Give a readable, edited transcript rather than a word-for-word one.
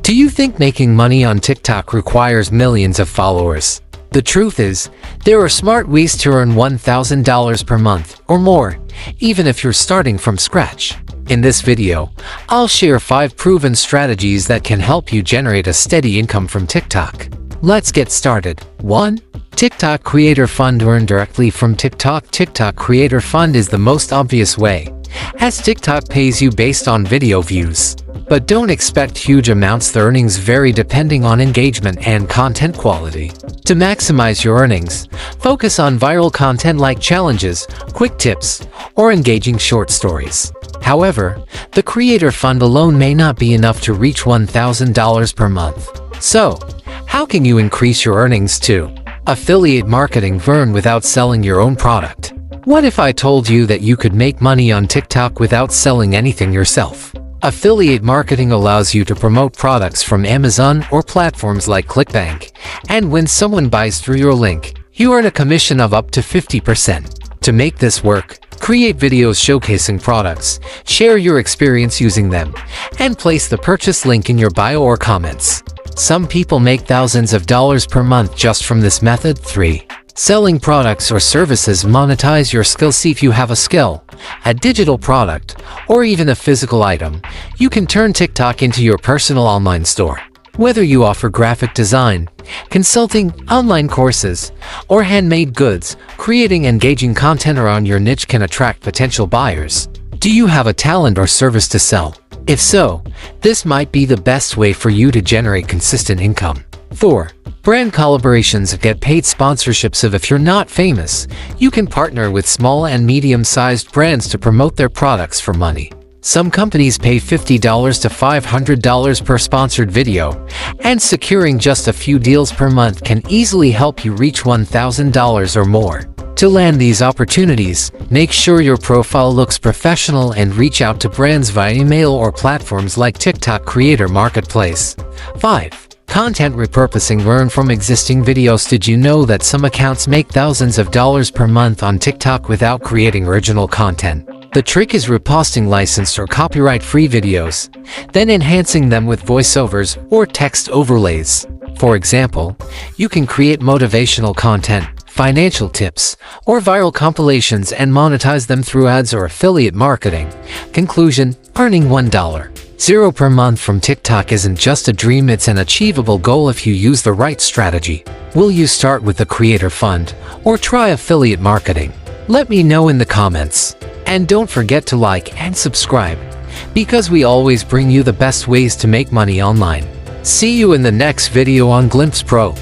Do you think making money on TikTok requires millions of followers? The truth is, there are smart ways to earn $1,000 per month or more, even if you're starting from scratch. In this video, I'll share 5 proven strategies that can help you generate a steady income from TikTok. Let's get started. 1. TikTok Creator Fund. Earn directly from TikTok. TikTok Creator Fund is the most obvious way, as TikTok pays you based on video views. But don't expect huge amounts. The earnings vary depending on engagement and content quality. To maximize your earnings, focus on viral content like challenges, quick tips, or engaging short stories. However, the Creator Fund alone may not be enough to reach $1,000 per month. So, how can you increase your earnings too? Affiliate marketing. Earn without selling your own product. What if I told you that you could make money on TikTok without selling anything yourself? Affiliate marketing allows you to promote products from Amazon or platforms like ClickBank, and when someone buys through your link, you earn a commission of up to 50%. To make this work, create videos showcasing products, share your experience using them, and place the purchase link in your bio or comments. Some people make thousands of dollars per month just from this method. 3. Selling products or services. Monetize your skills. See, if you have a skill, a digital product, or even a physical item, you can turn TikTok into your personal online store. Whether you offer graphic design, consulting, online courses, or handmade goods, creating engaging content around your niche can attract potential buyers. Do you have a talent or service to sell? If so, this might be the best way for you to generate consistent income. 4. Brand collaborations. Get paid sponsorships. If you're not famous, you can partner with small and medium-sized brands to promote their products for money. Some companies pay $50 to $500 per sponsored video, and securing just a few deals per month can easily help you reach $1,000 or more. To land these opportunities, make sure your profile looks professional and reach out to brands via email or platforms like TikTok Creator Marketplace. 5. Content repurposing. Earn from existing videos. Did you know that some accounts make thousands of dollars per month on TikTok without creating original content? The trick is reposting licensed or copyright-free videos, then enhancing them with voiceovers or text overlays. For example, you can create motivational content, financial tips, or viral compilations and monetize them through ads or affiliate marketing. Conclusion: earning $1.00 per month from TikTok isn't just a dream, it's an achievable goal if you use the right strategy. Will you start with the Creator Fund or try affiliate marketing? Let me know in the comments. And don't forget to like and subscribe, because we always bring you the best ways to make money online. See you in the next video on Glimpse Pro.